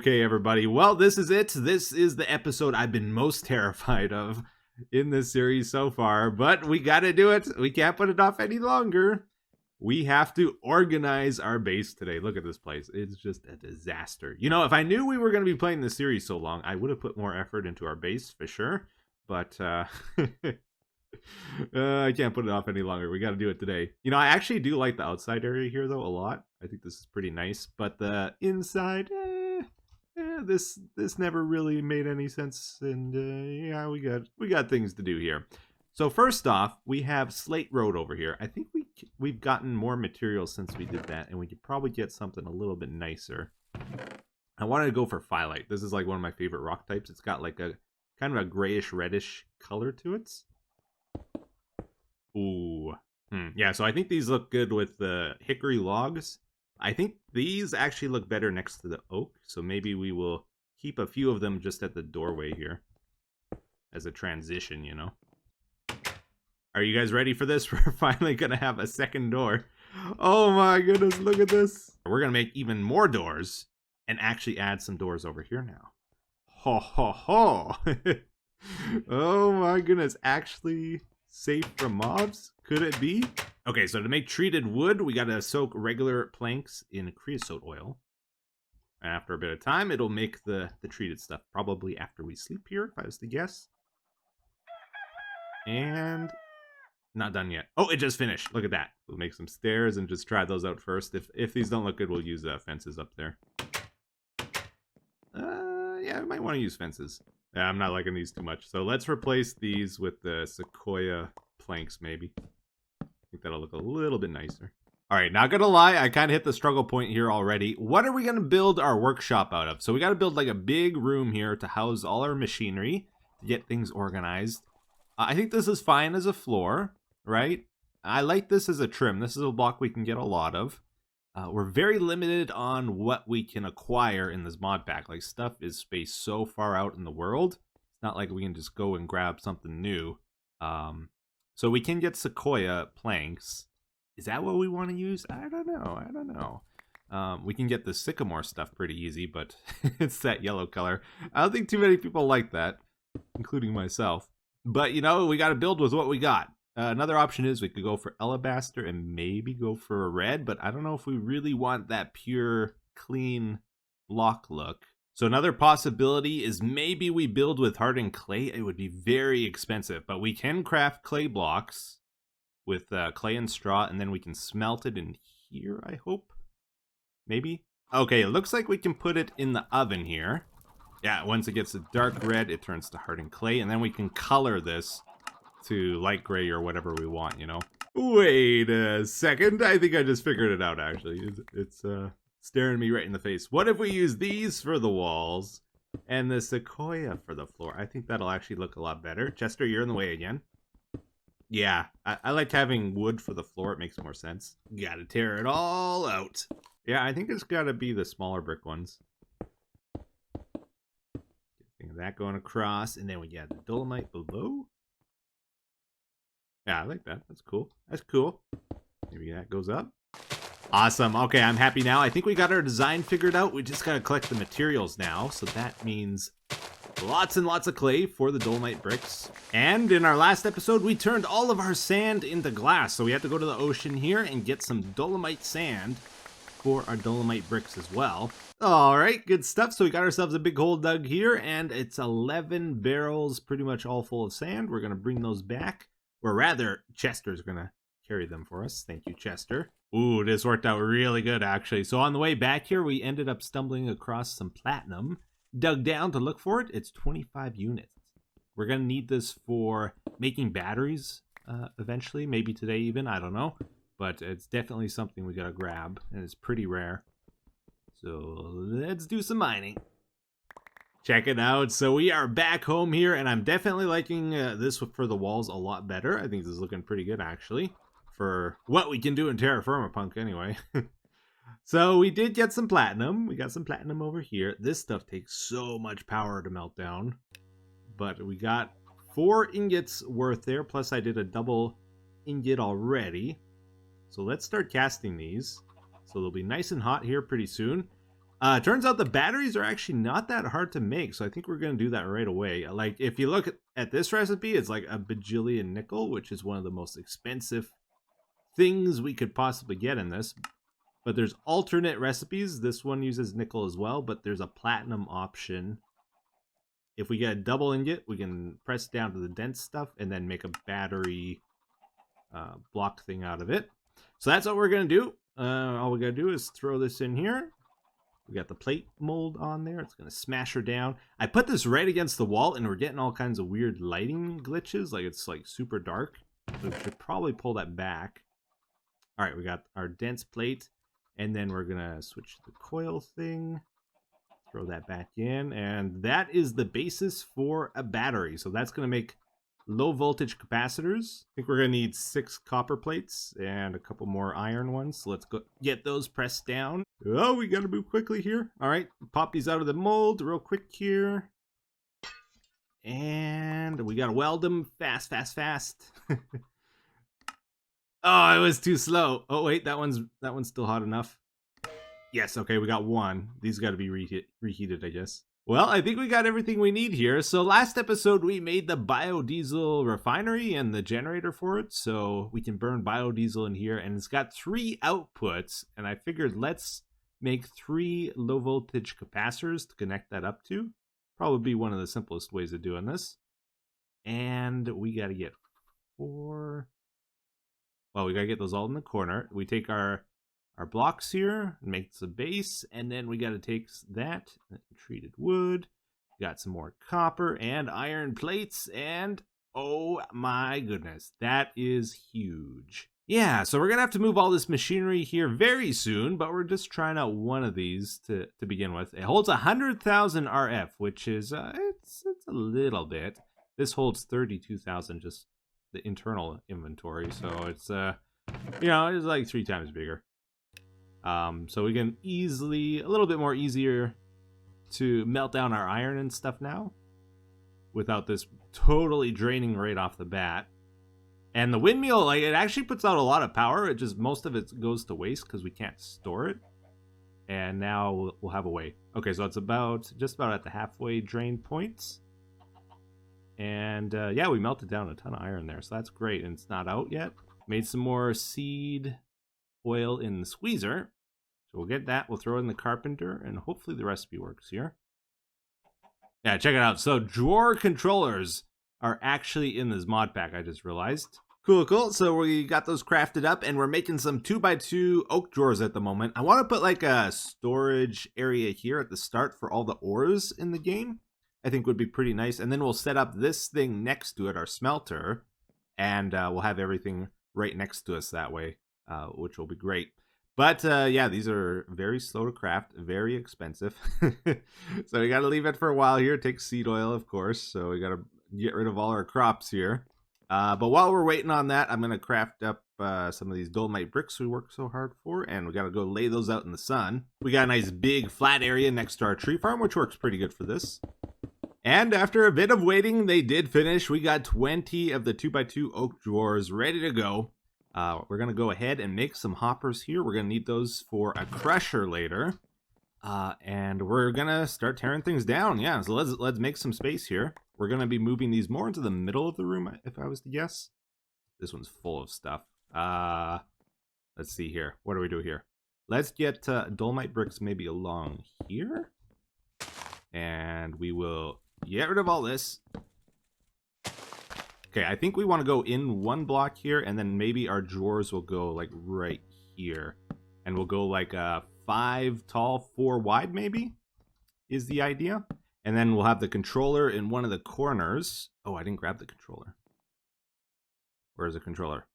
Okay, everybody. Well, this is it. This is the episode I've been most terrified of in this series so far, but we gotta do it. We can't put it off any longer. We have to organize our base today. Look at this place. It's just a disaster. You know, if I knew we were going to be playing this series so long, I would have put more effort into our base for sure, but I can't put it off any longer. We got to do it today. You know, I actually do like the outside area here, though, a lot. I think this is pretty nice, but the inside, this never really made any sense, and yeah, we got things to do here. So first off, we have Slate Road over here. I think we've gotten more materials since we did that, and we could probably get something a little bit nicer. I wanted to go for Phyllite. This is like one of my favorite rock types. It's got like a kind of a grayish reddish color to it. Ooh. Yeah, so I think these look good with the hickory logs. I think these actually look better next to the oak, so maybe we will keep a few of them just at the doorway here as a transition, you know. Are you guys ready for this? We're finally going to have a second door. Oh my goodness, look at this. We're going to make even more doors and actually add some doors over here now. Ho, ho, ho. Oh my goodness, actually safe from mobs? Could it be? Okay, so to make treated wood, we got to soak regular planks in creosote oil. And after a bit of time, it'll make the treated stuff. Probably after we sleep here, if I was to guess. And... not done yet. Oh, it just finished. Look at that. We'll make some stairs and just try those out first. If these don't look good, we'll use fences up there. Yeah, I might want to use fences. Yeah, I'm not liking these too much. So let's replace these with the sequoia planks, maybe. I think that'll look a little bit nicer. All right, not gonna lie, I kind of hit the struggle point here already. What are we gonna build our workshop out of? So we gotta build like a big room here to house all our machinery, to get things organized. I think this is fine as a floor. Right? I like this as a trim. This is a block we can get a lot of. We're very limited on what we can acquire in this mod pack. Like, stuff is spaced so far out in the world. It's not like we can just go and grab something new. So we can get sequoia planks. Is that what we want to use? I don't know. We can get the sycamore stuff pretty easy, but it's that yellow color. I don't think too many people like that, including myself. But, you know, we got to build with what we got. Another option is we could go for alabaster and maybe go for a red, but I don't know if we really want that pure, clean block look. So another possibility is maybe we build with hardened clay. It would be very expensive, but we can craft clay blocks with clay and straw, and then we can smelt it in here, I hope. Maybe? Okay, it looks like we can put it in the oven here. Yeah, once it gets a dark red, it turns to hardened clay, and then we can color this to light gray or whatever we want, you know. Wait a second. I think I just figured it out, actually. It's staring me right in the face. What if we use these for the walls and the sequoia for the floor? I think that'll actually look a lot better. Chester, you're in the way again. Yeah, I like having wood for the floor. It makes more sense. Gotta tear it all out. Yeah, I think it's gotta be the smaller brick ones. Think of that going across, and then we got the Dolemite below. Yeah, I like that. That's cool. That's cool. Maybe that goes up. Awesome. Okay, I'm happy now. I think we got our design figured out. We just got to collect the materials now. So that means lots and lots of clay for the Dolemite bricks. And in our last episode, we turned all of our sand into glass. So we have to go to the ocean here and get some Dolemite sand for our Dolemite bricks as well. All right, good stuff. So we got ourselves a big hole dug here, and it's 11 barrels, pretty much all full of sand. We're going to bring those back. Or rather, Chester's going to carry them for us. Thank you, Chester. Ooh, this worked out really good, actually. So on the way back here, we ended up stumbling across some platinum. Dug down to look for it. It's 25 units. We're going to need this for making batteries eventually. Maybe today even. I don't know. But it's definitely something we got to grab. And it's pretty rare. So let's do some mining. Check it out. So we are back home here, and I'm definitely liking this for the walls a lot better. I think this is looking pretty good, actually, for what we can do in TerraFirmaPunk anyway. So we did get some platinum. We got some platinum over here. This stuff takes so much power to melt down. But we got 4 ingots worth there, plus I did a double ingot already. So let's start casting these. So they'll be nice and hot here pretty soon. Turns out the batteries are actually not that hard to make, so I think we're going to do that right away. Like, if you look at this recipe, it's like a bajillion nickel, which is one of the most expensive things we could possibly get in this. But there's alternate recipes. This one uses nickel as well, but there's a platinum option. If we get a double ingot, we can press down to the dense stuff and then make a battery block thing out of it. So that's what we're going to do. All we got to do is throw this in here. We got the plate mold on there. It's going to smash her down. I put this right against the wall, and we're getting all kinds of weird lighting glitches. Like, it's like super dark. So we should probably pull that back. All right, we got our dense plate. And then we're going to switch the coil thing. Throw that back in. And that is the basis for a battery. So that's going to make low voltage capacitors. I think we're going to need 6 copper plates and a couple more iron ones. So let's go get those pressed down. Oh, we got to move quickly here. All right, pop these out of the mold real quick here. And we got to weld them fast, fast, fast. Oh, it was too slow. Oh, wait, that one's still hot enough. Yes, okay, we got one. These got to be reheated, I guess. Well, I think we got everything we need here. So last episode, we made the Biodiesel Refinery and the generator for it. So we can burn biodiesel in here. And it's got 3 outputs. And I figured let's make 3 low voltage capacitors to connect that up to. Probably one of the simplest ways of doing this. And we got to get 4... Well, we got to get those all in the corner. We take our blocks here, make the base, and then we got to take that treated wood. Got some more copper and iron plates, and oh my goodness, that is huge. Yeah, so we're going to have to move all this machinery here very soon, but we're just trying out one of these to begin with. It holds 100,000 RF, which is, it's a little bit. This holds 32,000 just the internal inventory, so it's it's like 3 times bigger. So we can easily, a little bit more easier to melt down our iron and stuff now without this totally draining right off the bat. And the windmill, like, it actually puts out a lot of power. It just, most of it goes to waste because we can't store it. And now we'll have a way. Okay, so it's just about at the halfway drain points. And yeah, we melted down a ton of iron there, so that's great. And it's not out yet. Made some more seed oil in the squeezer. So we'll get that. We'll throw it in the carpenter, and hopefully the recipe works here. Yeah, check it out. So drawer controllers are actually in this mod pack, I just realized. Cool, cool. So we got those crafted up, and we're making some 2x2 oak drawers at the moment. I want to put like a storage area here at the start for all the ores in the game. I think would be pretty nice. And then we'll set up this thing next to it, our smelter, and we'll have everything right next to us that way, which will be great. But yeah, these are very slow to craft, very expensive. So we got to leave it for a while here. It takes seed oil, of course. So we got to get rid of all our crops here. But while we're waiting on that, I'm going to craft up some of these Dolemite bricks we worked so hard for. And we got to go lay those out in the sun. We got a nice big flat area next to our tree farm, which works pretty good for this. And after a bit of waiting, they did finish. We got 20 of the 2x2 oak drawers ready to go. We're going to go ahead and make some hoppers here. We're going to need those for a crusher later. And we're going to start tearing things down. Yeah, so let's make some space here. We're going to be moving these more into the middle of the room, if I was to guess. This one's full of stuff. Let's see here. What do we do here? Let's get Dolemite bricks maybe along here. And we will get rid of all this. Okay, I think we want to go in one block here, and then maybe our drawers will go like right here. And we'll go like 5 tall, 4 wide maybe, is the idea. And then we'll have the controller in one of the corners. Oh, I didn't grab the controller. Where's the controller?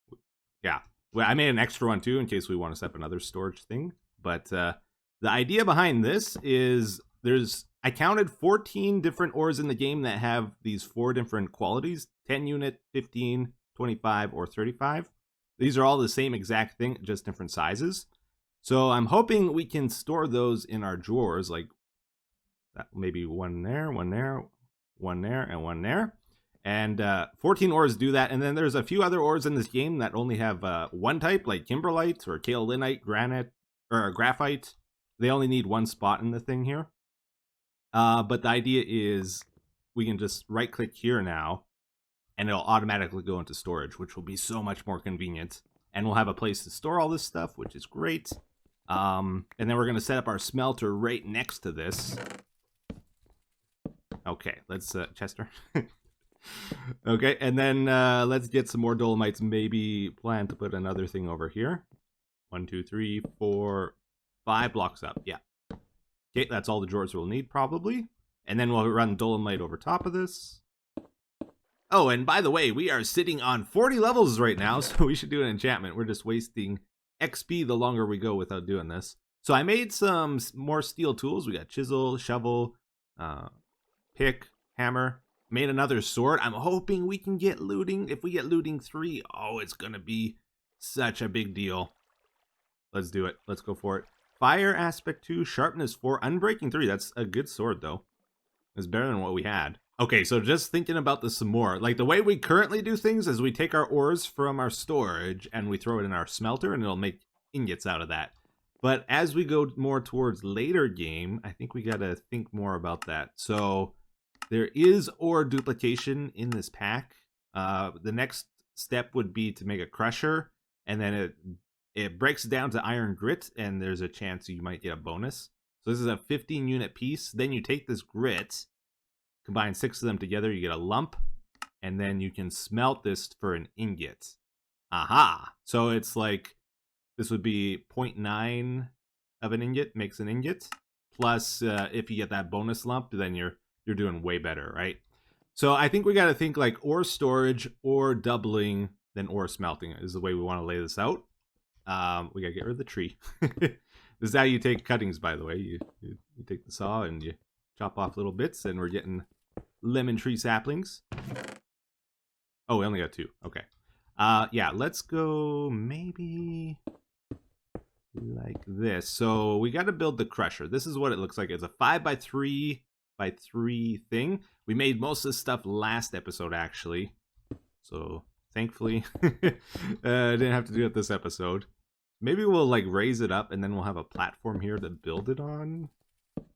Yeah, well, I made an extra one too in case we want to set up another storage thing. But the idea behind this is I counted 14 different ores in the game that have these 4 different qualities: 10 unit, 15, 25, or 35. These are all the same exact thing, just different sizes. So I'm hoping we can store those in our drawers, like that, maybe one there, one there, one there, and one there. And 14 ores do that. And then there's a few other ores in this game that only have one type, like kimberlite or kaolinite, granite, or graphite. They only need one spot in the thing here. But the idea is we can just right click here now and it'll automatically go into storage, which will be so much more convenient. And we'll have a place to store all this stuff, which is great. And then we're going to set up our smelter right next to this. Okay, let's, Chester. Okay, and then let's get some more dolomites. Maybe plan to put another thing over here. 1, 2, 3, 4, 5 blocks up. Yeah. Okay, that's all the drawers we'll need, probably. And then we'll run dolomite over top of this. Oh, and by the way, we are sitting on 40 levels right now, so we should do an enchantment. We're just wasting XP the longer we go without doing this. So I made some more steel tools. We got chisel, shovel, pick, hammer. Made another sword. I'm hoping we can get looting. If we get looting 3, oh, it's going to be such a big deal. Let's do it. Let's go for it. Fire aspect 2, sharpness 4, unbreaking 3. That's a good sword, though. It's better than what we had. Okay, so just thinking about this some more. Like, the way we currently do things is we take our ores from our storage and we throw it in our smelter and it'll make ingots out of that. But as we go more towards later game, I think we got to think more about that. So there is ore duplication in this pack. The next step would be to make a crusher, and then it breaks down to iron grit, and there's a chance you might get a bonus. So this is a 15 unit piece. Then you take this grit, combine 6 of them together, you get a lump, and then you can smelt this for an ingot. Aha! So it's like, this would be 0.9 of an ingot, makes an ingot. Plus, if you get that bonus lump, then you're doing way better, right? So I think we got to think like ore storage, ore doubling, then ore smelting is the way we want to lay this out. We got to get rid of the tree. This is how you take cuttings, by the way. You take the saw and you chop off little bits, and we're getting lemon tree saplings. Oh, we only got 2. Okay. Yeah, let's go maybe like this. So we got to build the crusher. This is what it looks like. It's a 5x3 by 3 thing. We made most of this stuff last episode, actually. So thankfully, I didn't have to do it this episode. Maybe we'll like raise it up and then we'll have a platform here to build it on.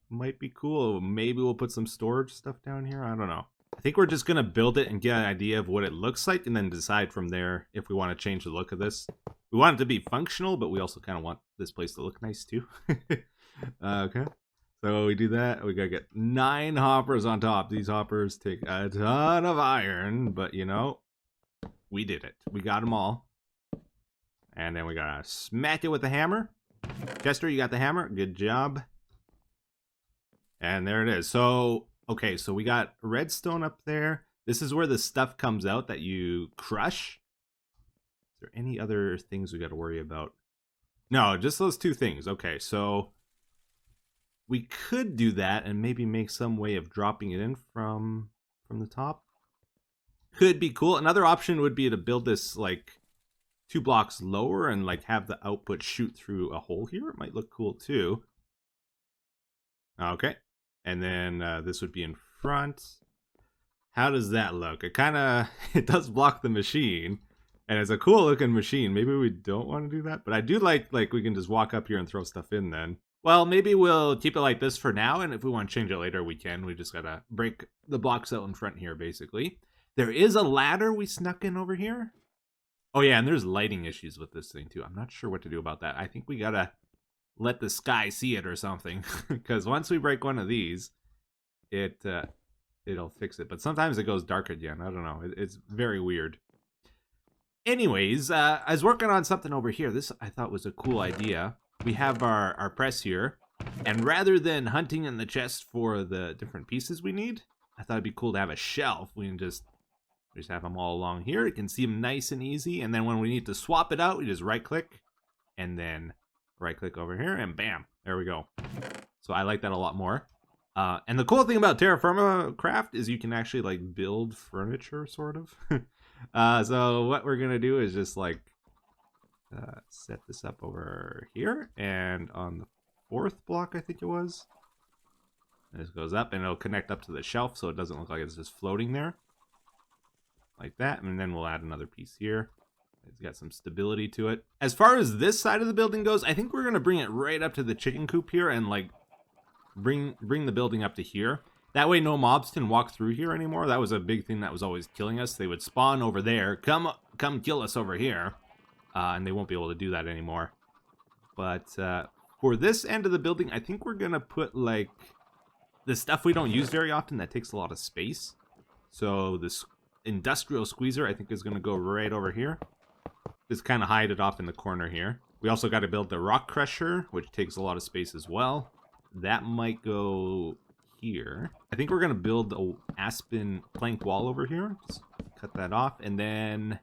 Might be cool. Maybe we'll put some storage stuff down here. I don't know. I think we're just going to build it and get an idea of what it looks like and then decide from there if we want to change the look of this. We want it to be functional, but we also kind of want this place to look nice too. Okay. So we do that. We got to get 9 hoppers on top. These hoppers take a ton of iron, but you know, we did it. We got them all. And then we got to smack it with the hammer. Chester, you got the hammer. Good job. And there it is. So, okay, so we got redstone up there. This is where the stuff comes out that you crush. Is there any other things we got to worry about? No, just those 2 things. Okay, so we could do that and maybe make some way of dropping it in from the top. Could be cool. Another option would be to build this like 2 blocks lower and like have the output shoot through a hole here. It might look cool too. Okay. And then this would be in front. How does that look? It kind of, it does block the machine. And it's a cool looking machine. Maybe we don't want to do that. But I do like we can just walk up here and throw stuff in then. Well, maybe we'll keep it like this for now. And if we want to change it later, we can. We just got to break the blocks out in front here, basically. There is a ladder we snuck in over here. Oh, yeah, and there's lighting issues with this thing, too. I'm not sure what to do about that. I think we got to let the sky see it or something. Because once we break one of these, it'll fix it. But sometimes it goes dark again. I don't know. It's very weird. Anyways, I was working on something over here. This, I thought, was a cool idea. We have our press here. And rather than hunting in the chest for the different pieces we need, I thought it'd be cool to have a shelf. We can just have them all along here. You can see them nice and easy. And then when we need to swap it out, we just right-click. And then right-click over here, and bam. There we go. So I like that a lot more. And the cool thing about TerraFirmaCraft is you can actually, like, build furniture, sort of. So what we're going to do is just, like, set this up over here. And on the 4th block, I think it was. This goes up, and it'll connect up to the shelf, so it doesn't look like it's just floating there. Like that, and then we'll add another piece here. It's got some stability to it. As far as this side of the building goes, I think we're going to bring it right up to the chicken coop here and like bring the building up to here. That way no mobs can walk through here anymore. That was a big thing that was always killing us. They would spawn over there, come kill us over here, and they won't be able to do that anymore. But for this end of the building, I think we're going to put like the stuff we don't use very often that takes a lot of space. So this industrial squeezer, I think, is going to go right over here. Just kind of hide it off in the corner here. We also got to build the rock crusher, which takes a lot of space as well. That might go here. I think we're going to build a aspen plank wall over here. Just cut that off. And then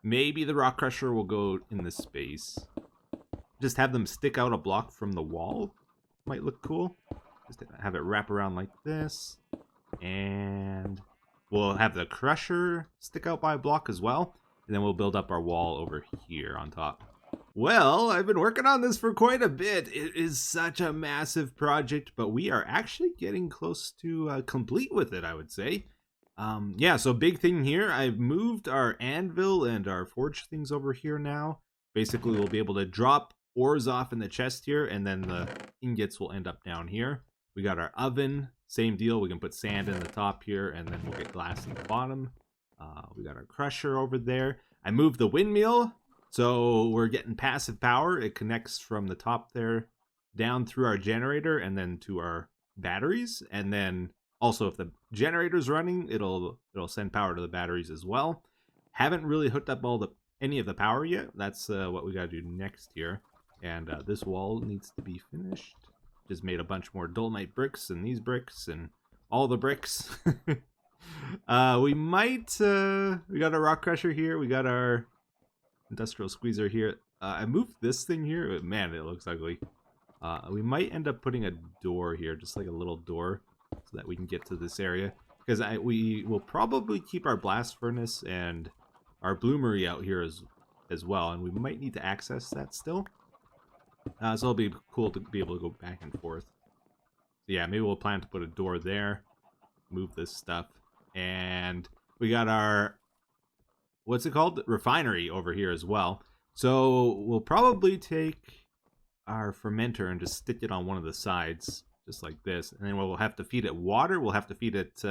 maybe the rock crusher will go in this space. Just have them stick out a block from the wall. Might look cool. Just have it wrap around like this. And we'll have the crusher stick out by a block as well. And then we'll build up our wall over here on top. Well, I've been working on this for quite a bit. It is such a massive project, but we are actually getting close to complete with it, I would say. Yeah, so big thing here. I've moved our anvil and our forge things over here now. Basically, we'll be able to drop ores off in the chest here, and then the ingots will end up down here. We got our oven. Same deal. We can put sand in the top here, and then we'll get glass in the bottom. We got our crusher over there. I moved the windmill, so we're getting passive power. It connects from the top there down through our generator and then to our batteries. And then also if the generator's running, it'll send power to the batteries as well. Haven't really hooked up any of the power yet. That's what we got to do next here. And this wall needs to be finished. Just made a bunch more Dolemite bricks and these bricks and all the bricks. We got a rock crusher here. We got our industrial squeezer here. I moved this thing here. Man, it looks ugly. We might end up putting a door here, just like a little door, so that we can get to this area. Because we will probably keep our blast furnace and our bloomery out here as well, and we might need to access that still. So it'll be cool to be able to go back and forth. So yeah, maybe we'll plan to put a door there. Move this stuff. And we got our, what's it called? Refinery over here as well. So we'll probably take our fermenter and just stick it on one of the sides, just like this. And then we'll have to feed it water. We'll have to feed it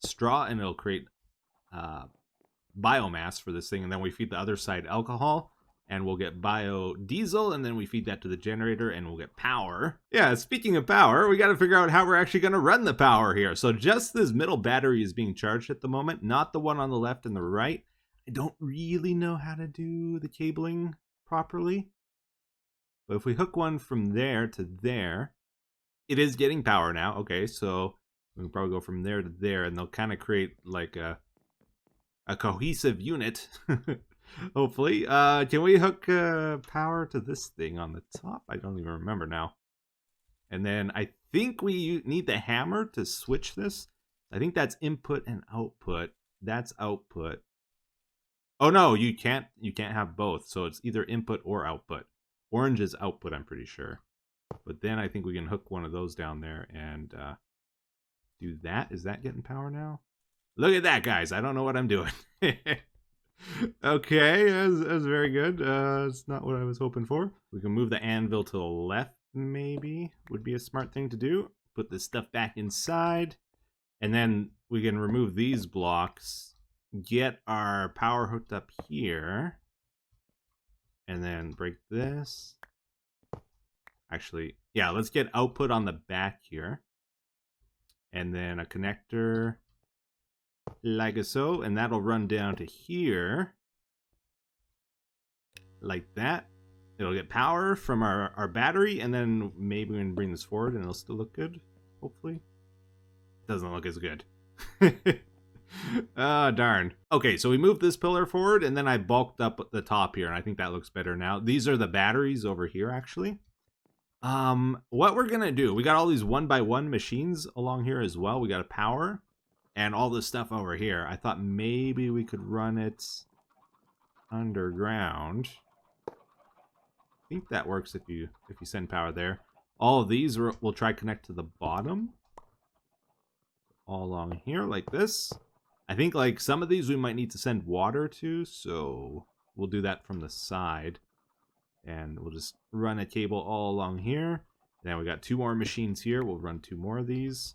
straw, and it'll create biomass for this thing. And then we feed the other side alcohol, and we'll get biodiesel, and then we feed that to the generator, and we'll get power. Yeah, speaking of power, we got to figure out how we're actually going to run the power here. So just this middle battery is being charged at the moment, not the one on the left and the right. I don't really know how to do the cabling properly. But if we hook one from there to there, it is getting power now. Okay, so we can probably go from there to there, and they'll kind of create like a cohesive unit. Hopefully. Can we hook power to this thing on the top? I don't even remember now. And then I think we need the hammer to switch this. I think that's input and output. That's output. Oh no, you can't have both. So it's either input or output. Orange is output, I'm pretty sure. But then I think we can hook one of those down there and do that. Is that getting power now? Look at that, guys. I don't know what I'm doing. Okay, that's very good. It's not what I was hoping for. We can move the anvil to the left, maybe. Would be a smart thing to do. Put this stuff back inside. And then we can remove these blocks. Get our power hooked up here. And then break this. Actually, yeah, let's get output on the back here. And then a connector like so, and that'll run down to here like that. It'll get power from our battery, and then maybe we can bring this forward and it'll still look good, hopefully. Doesn't look as good. Ah, darn. Okay, so we moved this pillar forward, and then I bulked up the top here, and I think that looks better now. These are the batteries over here, actually. What we're gonna do, we got all these 1x1 machines along here as well. We got a power and all this stuff over here. I thought maybe we could run it underground. I think that works if you send power there. All of these we'll try connect to the bottom. All along here like this. I think like some of these we might need to send water to, so we'll do that from the side. And we'll just run a cable all along here. Then we got 2 more machines here. We'll run 2 more of these.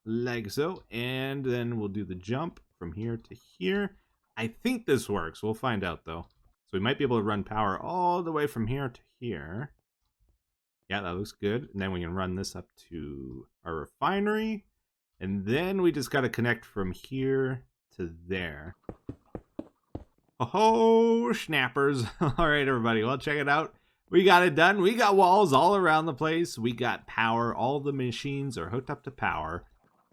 Like so. And then we'll do the jump from here to here. I think this works. We'll find out, though. So we might be able to run power all the way from here to here. Yeah, that looks good. And then we can run this up to our refinery. And then we just got to connect from here to there. Oh, snappers. All right, everybody. Well, check it out. We got it done. We got walls all around the place. We got power. All the machines are hooked up to power,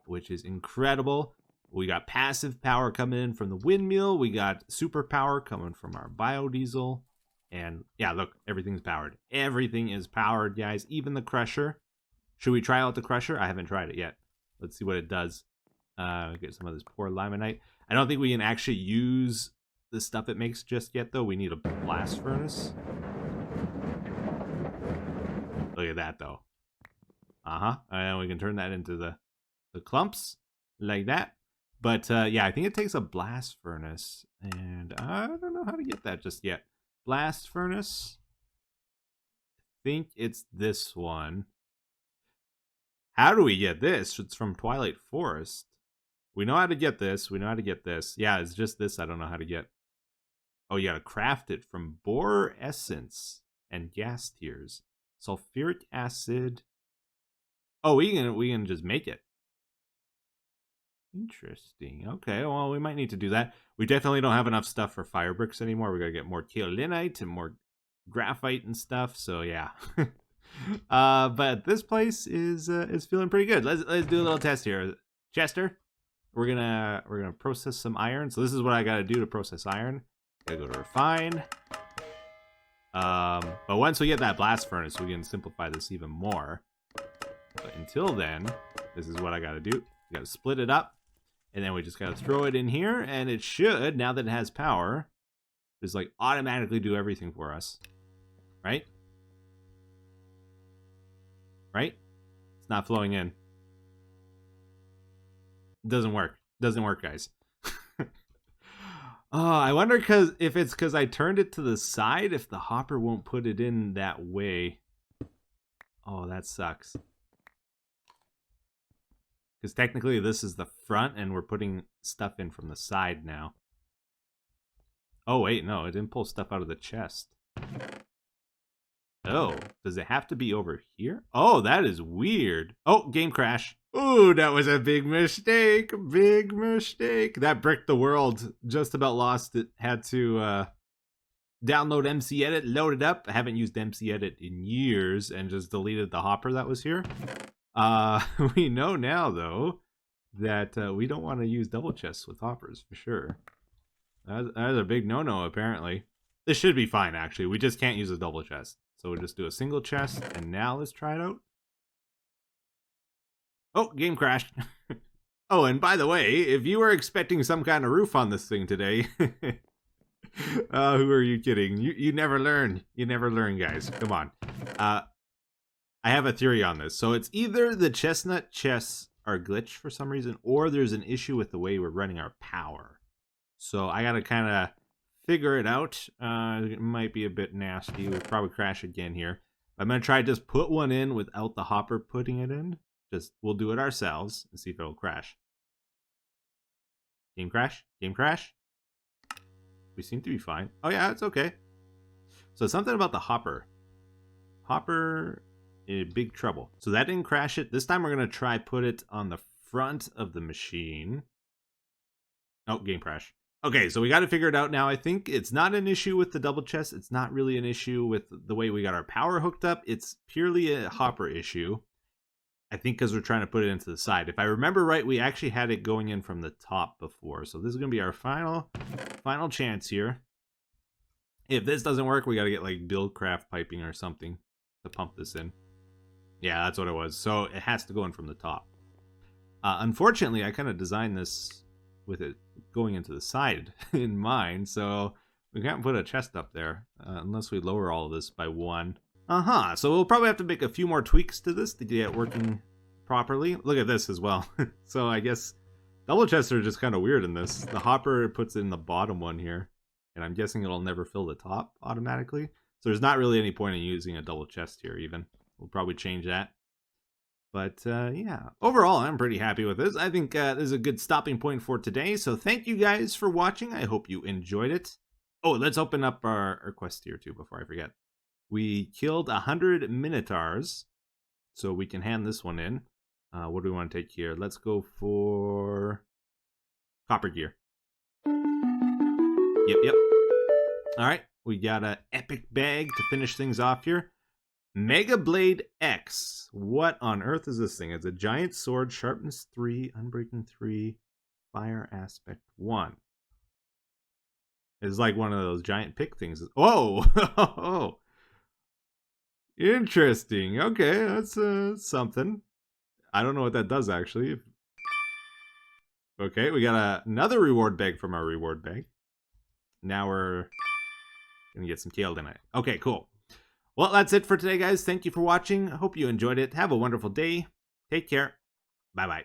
which is incredible. We got passive power coming in from the windmill. We got super power coming from our biodiesel. And yeah, look, everything's powered. Everything is powered, guys. Even the crusher. Should we try out the crusher? I haven't tried it yet. Let's see what it does. Get some of this poor limonite. I don't think we can actually use the stuff it makes just yet, though. We need a blast furnace. Look at that, though. And we can turn that into the clumps like that. But yeah, I think it takes a blast furnace, and I don't know how to get that just yet. Blast furnace. I think it's this one. How do we get this? It's from Twilight Forest. We know how to get this. We know how to get this. Yeah, it's just this I don't know how to get. Oh, you gotta craft it from boar essence and gas tears. Sulfuric acid. Oh, we can just make it. Interesting. Okay, well, we might need to do that. We definitely don't have enough stuff for fire bricks anymore. We gotta get more kaolinite and more graphite and stuff. So yeah. But this place is feeling pretty good. Let's do a little test here. Chester, we're gonna process some iron. So this is what I gotta do to process iron. Gotta go to refine. But once we get that blast furnace, we can simplify this even more. But until then, this is what I gotta do. We gotta split it up, and then we just gotta throw it in here, and it should, now that it has power, just like automatically do everything for us. Right? Right? It's not flowing in. It doesn't work. Doesn't work, guys. Oh, I wonder if it's because I turned it to the side, if the hopper won't put it in that way. Oh, that sucks. Because technically this is the front and we're putting stuff in from the side now. Oh, wait, no, it didn't pull stuff out of the chest. Oh, does it have to be over here? Oh, that is weird. Oh, game crash. Ooh, that was a big mistake. Big mistake. That bricked the world. Just about lost it. Had to download MC Edit, load it up. I haven't used MC Edit in years and just deleted the hopper that was here. We know now, though, that we don't want to use double chests with hoppers for sure. That's a big no-no, apparently. This should be fine, actually. We just can't use a double chest. So we'll just do a single chest, and now let's try it out. Oh, game crashed. Oh, and by the way, if you were expecting some kind of roof on this thing today, who are you kidding? You never learn. You never learn, guys. Come on. I have a theory on this. So it's either the chestnut chests are glitched for some reason, or there's an issue with the way we're running our power. So I gotta kind of figure it out. It might be a bit nasty. We'll probably crash again here. I'm gonna try to just put one in without the hopper putting it in. We'll do it ourselves and see if it'll crash. Game crash? Game crash? We seem to be fine. Oh yeah, it's okay. So something about the hopper. Hopper in big trouble. So that didn't crash it. This time we're gonna try put it on the front of the machine. Oh, game crash. Okay, so we got to figure it out now. I think it's not an issue with the double chest. It's not really an issue with the way we got our power hooked up. It's purely a hopper issue. I think because we're trying to put it into the side. If I remember right, we actually had it going in from the top before. So this is going to be our final chance here. If this doesn't work, we got to get like Buildcraft piping or something to pump this in. Yeah, that's what it was. So it has to go in from the top. Unfortunately, I kind of designed this with it going into the side in mind, so we can't put a chest up there unless we lower all of this by 1. So we'll probably have to make a few more tweaks to this to get it working properly. Look at this as well. So I guess double chests are just kind of weird in this. The hopper puts it in the bottom one here, and I'm guessing it'll never fill the top automatically. So there's not really any point in using a double chest here even. We'll probably change that. But yeah, overall, I'm pretty happy with this. I think this is a good stopping point for today. So thank you guys for watching. I hope you enjoyed it. Oh, let's open up our quest tier too before I forget. We killed 100 Minotaurs, so we can hand this one in. What do we want to take here? Let's go for copper gear. Yep. All right, we got an epic bag to finish things off here. Mega Blade X. What on earth is this thing? It's a giant sword, sharpness 3, unbreaking 3, fire aspect 1. It's like one of those giant pick things. Whoa! Interesting. Okay, that's something. I don't know what that does actually. Okay, we got another reward bag from our reward bag. Now we're gonna get some kale tonight. Okay, cool. Well, that's it for today, guys. Thank you for watching. I hope you enjoyed it. Have a wonderful day. Take care. Bye-bye.